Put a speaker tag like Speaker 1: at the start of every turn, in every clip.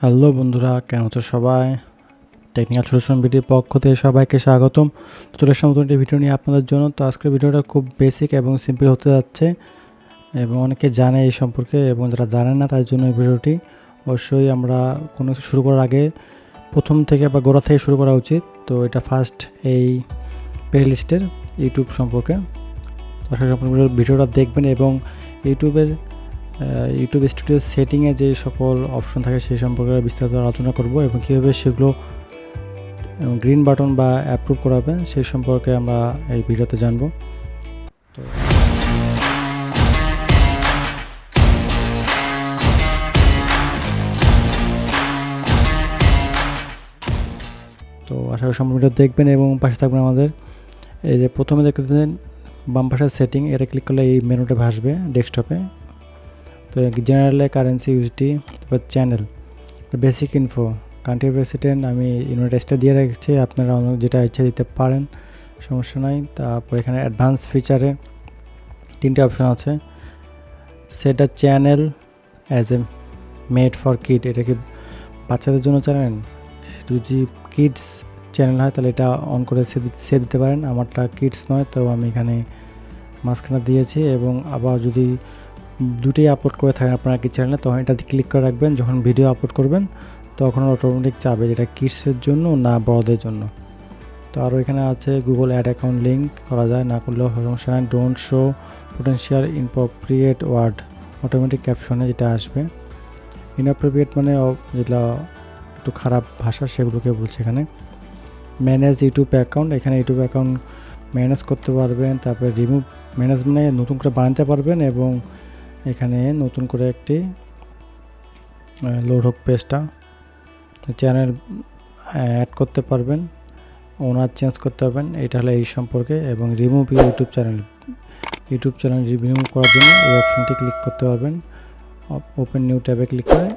Speaker 1: Hello বন্ধুরা, কেমন আছো সবাই? টেকনিক্যাল সলিউশন ভিডিওর পক্ষ থেকে সবাইকে স্বাগতম। চলে আসলাম নতুন একটি ভিডিও নিয়ে আপনাদের জন্য। তো আজকের ভিডিওটা খুব বেসিক এবং সিম্পল হতে যাচ্ছে এবং অনেকে জানে এই সম্পর্কে, এবং যারা জানেন না তার জন্য এই ভিডিওটি। অবশ্যই আমরা কোনো কিছু শুরু করার আগে প্রথম থেকে বা গোড়া থেকে শুরু করা উচিত। তো এটা ফার্স্ট এই প্লে লিস্টের ইউটিউব সম্পর্কে। তো সেই সম্পর্কে ভিডিওটা দেখবেন এবং ইউটিউব স্টুডিও সেটিংয়ে যে সকল অপশন থাকে সেই সম্পর্কে বিস্তারিত আলোচনা করব এবং কীভাবে সেগুলো গ্রিন বাটন বা অ্যাপ্রুভ করাবেন সেই সম্পর্কে আমরা এই ভিডিওতে জানব। তো আশা করি সম্পূর্ণ ভিডিও দেখবেন এবং পাশে থাকবেন আমাদের। এই যে প্রথমে দেখতেছেন বাম পাশের সেটিং, এটা ক্লিক করলে এই মেনুটা ভাসবে ডেস্কটপে। তো জেনারেলে কারেন্সি ইউএসডি, তারপর channel, basic info, country president আমি ইউনাইটেড স্টেট দিয়ে রেখেছি, আপনারা অন্য যেটা ইচ্ছা দিতে পারেন, সমস্যা নাই। তারপর এখানে অ্যাডভান্স ফিচারে 3টে অপশন আছে। Set a channel as a made for kid, এটা কি বাচ্চাদের জন্য চ্যানেল? যদি কিডস চ্যানেল হয় তাহলে এটা অন করে সেভ দিতে পারেন। আমারটা কিডস নয়, তো আমি এখানে মাঝখানে দিয়েছি। এবং আবার যদি দুটোই আপলোড করে থাকেন আপনারা কি চ্যানেলে, তখন এটা ক্লিক করে রাখবেন। যখন ভিডিও আপলোড করবেন তখন অটোমেটিক চাবে যেটা কিডসের জন্য না বড়দের জন্য। তো আরও এখানে আছে গুগল অ্যাড অ্যাকাউন্ট লিঙ্ক করা যায়, না করলেও সমস্যা নাই। Don't show potential inappropriate word, automatic ক্যাপশনে যেটা আসবে। ইনঅ্যাপ্রোপ্রিয়েট মানে যেগুলো একটু খারাপ ভাষা সেগুলোকে বলছে এখানে। ম্যানেজ ইউটিউব অ্যাকাউন্ট, এখানে ইউটিউব অ্যাকাউন্ট ম্যানেজ করতে পারবেন। তারপরে রিমুভ, ম্যানেজ মানে নতুন করে বানাতে পারবেন এবং এখানে নতুন করে একটি লোড হোক পেজটা, চ্যানেল অ্যাড করতে পারবেন, ওনার চেঞ্জ করতে পারবেন। এটা হলো এই সম্পর্কে। এবং রিমুভ ইউটিউব চ্যানেল রিমুভ করার জন্য এই অপশনটি ক্লিক করতে পারবেন। ওপেন নিউ ট্যাবে ক্লিক করে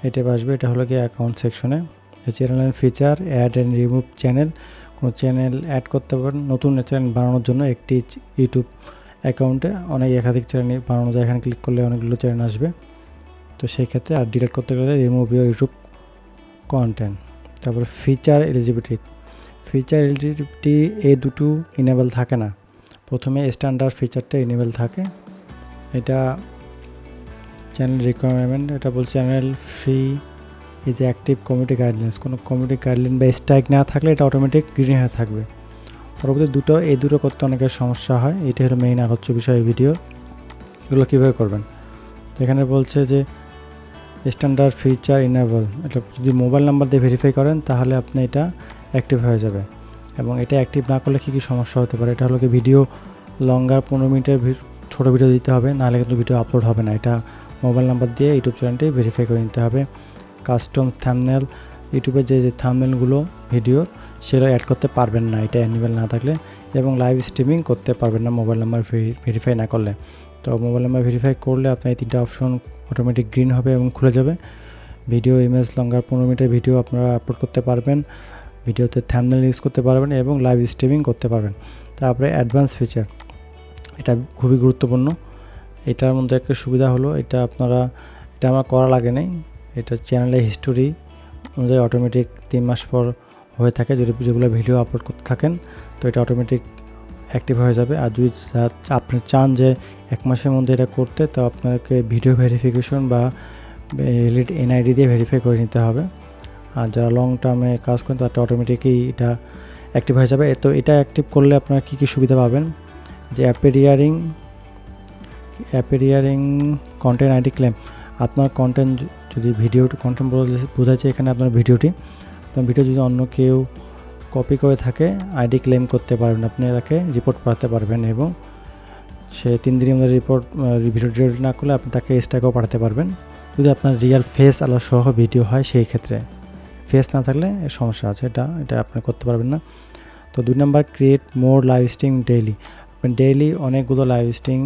Speaker 1: এটা আসবে। এটা হলো কি অ্যাকাউন্ট সেকশনে channel feature, add and remove channel. কোনো চ্যানেল অ্যাড করতে পারেন, নতুন চ্যানেল বানানোর জন্য একটি ইউটিউব অ্যাকাউন্টে অনেক একাধিক চ্যানেল বানানো যায়। এখানে ক্লিক করলে অনেকগুলো চ্যানেল আসবে। তো সেই ক্ষেত্রে আর ডিলিট করতে গেলে রিমুভ ইউর ইউটিউব কন্টেন্ট। তারপর ফিচার এলিজিবিলিটি এই দুটো ইনেবল থাকে না। প্রথমে স্ট্যান্ডার্ড ফিচারটা ইনেবল থাকে। এটা চ্যানেল রিকোয়ারমেন্ট, এটা বলছে channel free is active community guidelines. কোনো কমিউনিটি গাইডলাইন বা স্ট্রাইক না থাকলে এটা অটোমেটিক গ্রিন হয়ে থাকবে। পরবর্তী এই দুটো করতে অনেকের সমস্যা হয়। এটা হলো মেইন আলোচ্য বিষয় ভিডিও, এগুলো কীভাবে করবেন। তো এখানে বলছে যে স্ট্যান্ডার্ড ফিচার ইনেবল, এটা যদি মোবাইল নাম্বার দিয়ে ভেরিফাই করেন তাহলে আপনি এটা অ্যাক্টিভ হয়ে যাবে। এবং এটা অ্যাক্টিভ না করলে কী কী সমস্যা হতে পারে, এটা হলো কি ভিডিও লঙ্গার 15 মিনিটের ছোটো ভিডিও দিতে হবে, নাহলে কিন্তু ভিডিও আপলোড হবে না। এটা মোবাইল নাম্বার দিয়ে ইউটিউব চ্যানেলটি ভেরিফাই করে নিতে হবে। কাস্টম থাম্বনেল, ইউটিউবের যে থাম্বনেলগুলো ভিডিও সেগুলো অ্যাড করতে পারবেন না এটা অ্যানিমেল না থাকলে। এবং লাইভ স্ট্রিমিং করতে পারবেন না মোবাইল নাম্বার ভেরিফাই না করলে। তো মোবাইল নাম্বার ভেরিফাই করলে আপনার এই 3টে অপশন অটোমেটিক গ্রিন হবে এবং খুলে যাবে। ভিডিও ইমেজ লঙ্গার 15 মিনিটের ভিডিও আপনারা আপলোড করতে পারবেন, ভিডিওতে থাম্বনেল ইউজ করতে পারবেন এবং লাইভ স্ট্রিমিং করতে পারবেন। তারপরে অ্যাডভান্স ফিচার, এটা খুবই গুরুত্বপূর্ণ। এটার মধ্যে একটা সুবিধা হলো এটা আমার করা লাগে নাই, এটা চ্যানেলের হিস্টোরি অনুযায়ী অটোমেটিক 3 মাস পর হয়ে থাকে যেগুলো ভিডিও আপলোড করতে থাকেন। তো এটা অটোমেটিক অ্যাক্টিভ হয়ে যাবে। আর যদি আপনি চান যে 1 মাসের মধ্যে এটা করতে, তো আপনাকে ভিডিও ভেরিফিকেশন বা ভ্যালিড এনআইডি দিয়ে ভেরিফাই করে নিতে হবে। আর যারা লং টার্মে কাজ করেন তারা অটোমেটিকই এটা অ্যাক্টিভ হয়ে যাবে। তো এটা অ্যাক্টিভ করলে আপনারা কী কী সুবিধা পাবেন, যে অ্যাপিয়ারিং কন্টেন্ট আইডি ক্লেম, আপনার কন্টেন্ট যদি কন্টেন্ট বোঝাচ্ছে এখানে আপনার ভিডিওটি, তো ভিডিও যদি অন্য কেউ কপি করে থাকে আইডি ক্লেম করতে পারবেন, আপনি তাকে রিপোর্ট পাঠাতে পারবেন এবং সে 3 দিনের মধ্যে ভিডিও ডিলিট না করলে আপনি তাকে স্ট্রাইকও পাঠাতে পারবেন। যদি আপনার রিয়েল ফেস আলাদা সহ ভিডিও হয় সেই ক্ষেত্রে, ফেস না থাকলে সমস্যা আছে, এটা আপনি করতে পারবেন না। তো 2 নম্বর, create more live stream daily, আপনি ডেইলি অনেকগুলো লাইভ স্ট্রিম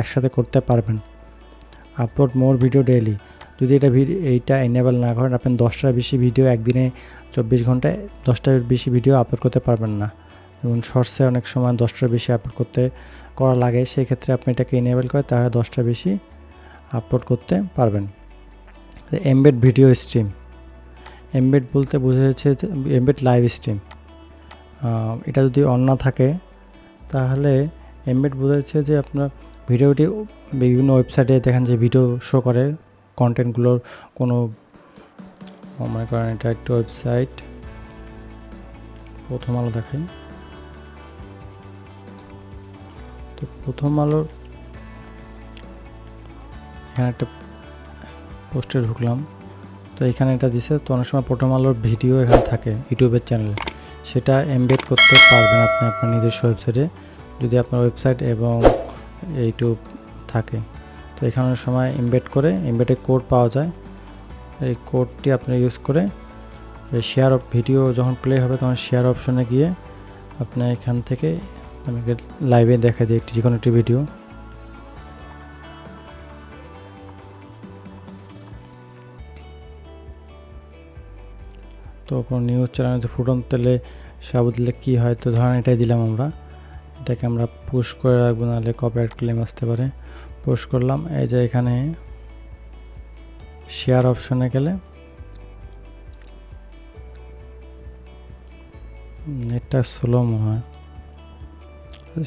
Speaker 1: একসাথে করতে পারবেন। আপলোড মোর ভিডিও ডেইলি, যদি এইটা এনেবল না করেন আপনি 10টার বেশি ভিডিও একদিনে 24 ঘন্টায় 10টার বেশি ভিডিও আপলোড করতে পারবেন না। যেমন শর্টসে অনেক সময় 10টার বেশি আপলোড করা লাগে, সেই ক্ষেত্রে আপনি এটাকে এনেবল করে তাহলে 10টার বেশি আপলোড করতে পারবেন। এমবেড ভিডিও স্ট্রিম, এমবেড বলতে বোঝা যাচ্ছে যে এমবেড লাইভ স্ট্রিম। এটা যদি অন না থাকে তাহলে এমবেড বোঝা যাচ্ছে যে আপনার ভিডিওটি বিভিন্ন ওয়েবসাইটে দেখেন যে ভিডিও শো করে কন্টেন্টগুলোর কোনো, মনে করেন এটা একটা ওয়েবসাইট, প্রথম আলো দেখাই। তো প্রথম আলোর এখানে একটা পোস্টে ঢুকলাম, তো এখানে এটা দিছে। তো অনেক সময় প্রথম আলোর ভিডিও এখানে থাকে ইউটিউবের চ্যানেলে, সেটা এমবেড করতে পারবেন আপনি আপনার নিজস্ব ওয়েবসাইটে যদি আপনার ওয়েবসাইট এবং ইউটিউব থাকে। তো এখানে অনেক সময় এমবেড করে, এমবেডের কোড পাওয়া যায়, এই কোডটি আপনি ইউজ করে শেয়ার অফ ভিডিও যখন প্লে হবে তখন শেয়ার অপশনে গিয়ে আপনি এখান থেকে, আমি লাইভে দেখা দিই একটি যে কোনো একটি ভিডিও। তো কোনো নিউজ চ্যানেলে ফুটন তেলে সাবু দিলে কী হয়, তো ধরেন এটাই দিলাম আমরা, এটাকে আমরা পুশ করে রাখবো, নাহলে কপিরাইট ক্লেম আসতে পারে। পুশ করলাম, এই যে এখানে শেয়ার অপশনে গেলে, নেটটা স্লো মনে হয়,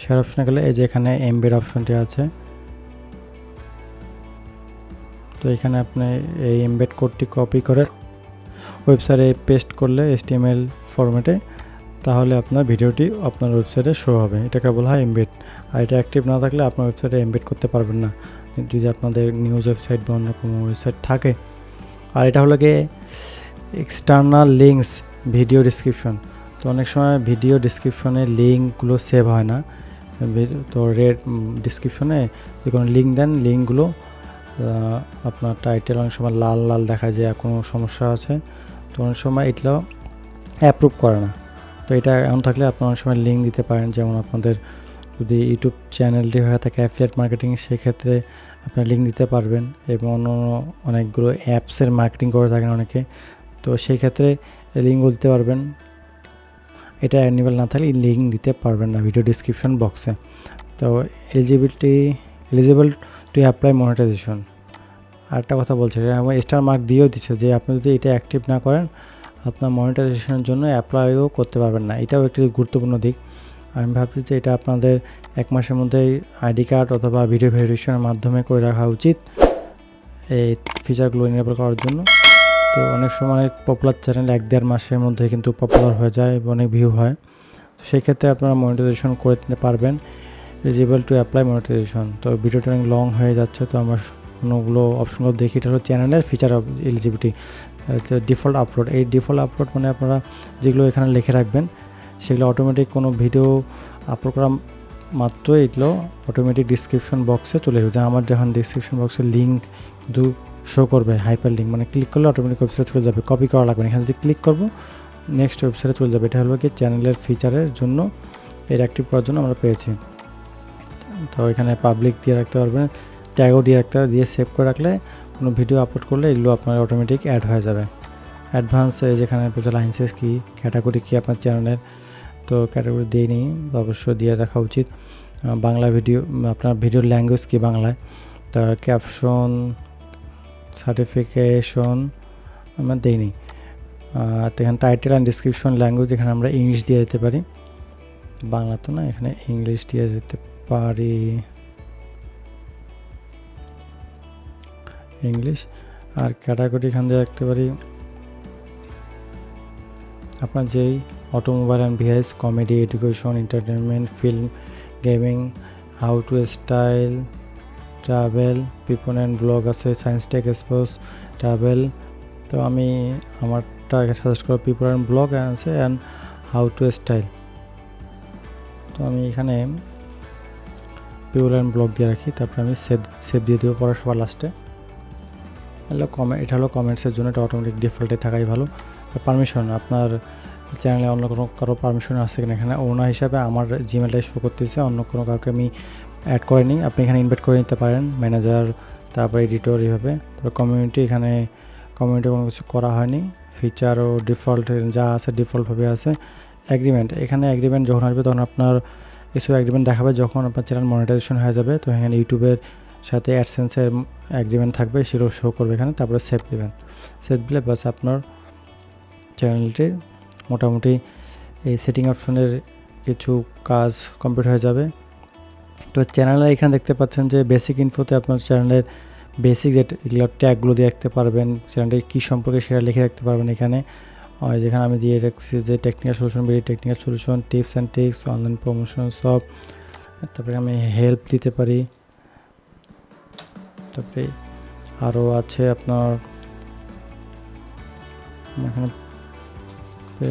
Speaker 1: শেয়ার অপশনে গেলে এই যে এখানে এমবেড অপশনটি আছে। তো এখানে আপনি এই এমবেড কোডটি কপি করে ওয়েবসাইটে পেস্ট করলে HTML ফরম্যাটে, তাহলে আপনার ভিডিওটি আপনার ওয়েবসাইটে শো হবে। এটাকে বলা হয় এমবেড। আর এটা অ্যাক্টিভ না থাকলে আপনার ওয়েবসাইটে এমবেড করতে পারবেন না, যদি আপনাদের নিউজ ওয়েবসাইট বা অন্য কোনো ওয়েবসাইট থাকে। আর এটা হলো গিয়ে এক্সটার্নাল লিঙ্কস ভিডিও ডিসক্রিপশন। তো অনেক সময় ভিডিও ডিসক্রিপশনে লিঙ্কগুলো সেভ হয় না, তো রেড ডিসক্রিপশনে যে কোনো লিঙ্ক দেন, লিঙ্কগুলো আপনার টাইটেল অনেক সময় লাল লাল দেখা যায়, কোনো সমস্যা আছে, তো অনেক সময় এগুলো অ্যাপ্রুভ করে না। তো এটা এমন থাকলে আপনার অনেক সময় লিঙ্ক দিতে পারেন, যেমন আপনাদের যদি ইউটিউব চ্যানেলটি হয়ে থাকে অ্যাফিলিয়েট মার্কেটিং, সেক্ষেত্রে আপনার লিঙ্ক দিতে পারবেন, এবং অন্য অনেকগুলো অ্যাপসের মার্কেটিং করে থাকেন অনেকে, তো সেই ক্ষেত্রে লিঙ্কও দিতে পারবেন। এটা অ্যানিমেল না থাকলে লিঙ্ক দিতে পারবেন না ভিডিও ডিসক্রিপশন বক্সে। তো এলিজিবল টু অ্যাপ্লাই মনিটাইজেশন, আরেকটা কথা বলছে, এবং স্টার মার্ক দিয়েও দিচ্ছে যে আপনি যদি এটা অ্যাক্টিভ না করেন আপনার মনিটাইজেশনের জন্য অ্যাপ্লাইও করতে পারবেন না। এটাও একটি গুরুত্বপূর্ণ দিক। আমি ভাবছি যে এটা আপনাদের 1 মাসের মধ্যেই আইডি কার্ড অথবা ভিডিও ভেরিফিকেশনের মাধ্যমে করে রাখা উচিত এই ফিচারগুলো এনেবল করার জন্য। তো অনেক সময় পপুলার চ্যানেল 1-1.5 মাসের মধ্যে কিন্তু পপুলার হয়ে যায় এবং অনেক ভিউ হয়, তো সেই ক্ষেত্রে আপনারা মনিটাইজেশন করে নিতে পারবেন। Eligible to apply monetisation. তো ভিডিওটা অনেক লং হয়ে যাচ্ছে, তো আমরা অন্যগুলো অপশনগুলো দেখি। এটা হলো চ্যানেলের feature of eligibility, default upload. এই ডিফল্ট আপলোড মানে আপনারা যেগুলো এখানে লিখে রাখবেন সেগুলো অটোমেটিক কোনো ভিডিও আপলোড করা মাত্র এগুলো অটোমেটিক ডিসক্রিপশন বক্সে চলে আসবে। আমার যখন ডিসক্রিপশন বক্সে লিঙ্ক কিন্তু শো করবে, হাইপার লিঙ্ক, মানে ক্লিক করলে অটোমেটিক ওয়েবসাইটে চলে যাবে, কপি করা লাগবে না। এখানে যদি ক্লিক করবো নেক্সট ওয়েবসাইটে চলে যাবে। এটা হলো কি চ্যানেলের ফিচারের জন্য, এর অ্যাক্টিভ করার জন্য আমরা পেয়েছি। তো এখানে পাবলিক দিয়ে রাখতে পারবেন, ট্যাগও দিয়ে রাখতে দিয়ে সেভ করে রাখলে কোনো ভিডিও আপলোড করলে এগুলো আপনার অটোমেটিক অ্যাড হয়ে যাবে। অ্যাডভান্সে যেখানে বলতে লাইন্সেস কী, ক্যাটাগরি কী আপনার চ্যানেলের, তো ক্যাটাগরি দিয়ে নিই, অবশ্যই দিয়ে রাখা উচিত। বাংলা ভিডিও, আপনার ভিডিওর ল্যাঙ্গুয়েজ কী বাংলায়, তা ক্যাপশন, সার্টিফিকেশন আমরা দিইনি। তো এখানে টাইটেল অ্যান্ড ডিসক্রিপশন ল্যাঙ্গুয়েজ এখানে আমরা ইংলিশ দিয়ে দিতে পারি, বাংলা তো না, এখানে ইংলিশ দিয়ে দিতে পারি, ইংলিশ। আর ক্যাটাগরি এখান দিয়ে রাখতে পারি আপনার যেই অটোমোবাইল অ্যান্ড ভিএস, comedy, education, entertainment, film, gaming, how to style, travel, people and blog আছে, সায়েন্স, টেক, স্পোর্টস, ট্রাভেল। তো আমি আমারটা সাজেস্ট করব পিপল অ্যান্ড ব্লগ আছে অ্যান্ড হাউ টু স্টাইল। তো আমি এখানে পিপল অ্যান্ড ব্লগ দিয়ে রাখি, তারপরে আমি সেভ দিয়ে দেবো পরে সবার লাস্টে। এটা হলো কমেন্টসের জন্য, এটা অটোমেটিক ডিফল্টে থাকাই ভালো। পারমিশন, আপনার চ্যানেলে অন্য কোনো কারো পারমিশন আসছে কিনা, এখানে ওনার হিসাবে আমার জিমেলটাই শো করতেছে, অন্য কোনো কাউকে আমি অ্যাড করিনি। আপনি এখানে ইনভাইট করে নিতে পারেন, ম্যানেজার, তারপরে এডিটর, এইভাবে। তারপর কমিউনিটি, এখানে কমিউনিটি কোনো কিছু করা হয়নি, ফিচার ও ডিফল্ট যা আছে ডিফল্টভাবে আছে। অ্যাগ্রিমেন্ট, এখানে অ্যাগ্রিমেন্ট যখন আসবে তখন আপনার কিছু অ্যাগ্রিমেন্ট দেখাবে যখন আপনার চ্যানেল মনিটাইজেশন হয়ে যাবে। তো এখানে ইউটিউবের সাথে অ্যাডসেন্সের অ্যাগ্রিমেন্ট থাকবে, সেটাও শো করবে এখানে। তারপরে সেভ দেবেন, সেভ দিলে বাস আপনার চ্যানেলটি মোটামুটি এই সেটিং অপশনের কিছু কাজ কমপ্লিট হয়ে যাবে। তো চ্যানেলে এখানে দেখতে পাচ্ছেন যে বেসিক ইনফোতে আপনার চ্যানেলের বেসিক যেগুলো ট্যাগগুলো দিয়ে রাখতে পারবেন, চ্যানেলটি কী সম্পর্কে সেটা লিখে রাখতে পারবেন এখানে। যেখানে আমি দিয়ে রাখছি যে technical solution, technical solution, tips and tricks, online promotion সব। তারপরে আমি হেল্প দিতে পারি। তারপরে আরও আছে আপনার এখানে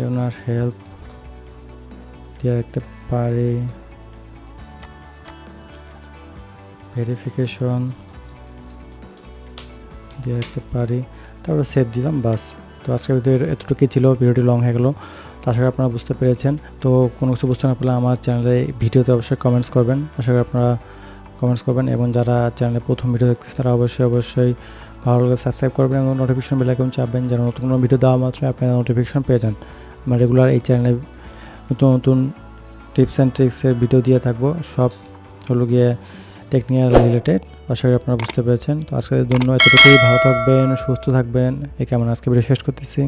Speaker 1: ওনার হেল্প দিয়ে রাখতে পারি, ভেরিফিকেশন দিয়ে রাখতে পারি, তারপরে সেভ দিলাম, বাস। তো আজকের ভিডিও এতটুকুই ছিল, ভিডিওটি লং হয়ে গেল। তো আশা করি আপনারা বুঝতে পেরেছেন। তো কোনো কিছু বুঝতে না পারলে আমার চ্যানেলে ভিডিওতে অবশ্যই কমেন্টস করবেন, আশা করি আপনারা কমেন্টস করবেন। এবং যারা চ্যানেলে প্রথম ভিডিও দেখতেছে তারা অবশ্যই ভালো লাগে সাবস্ক্রাইব করবেন এবং নোটিফিকেশন বেল আইকন চাপবেন, যেন নতুন কোনো ভিডিও দেওয়া মাত্র আপনারা নোটিফিকেশন পেয়ে যান। আমরা রেগুলার এই চ্যানেলে নতুন টিপস অ্যান্ড ট্রিক্সের ভিডিও দিয়ে থাকবো, সব হলো গিয়ে টেকনিক্যাল রিলেটেড। আশা করি আপনারা বুঝতে পেরেছেন। তো আজকের জন্য এতটুকুই, ভালো থাকবেন, সুস্থ থাকবেন, এই কেমন আজকে ভিডিও শেষ করতেছি।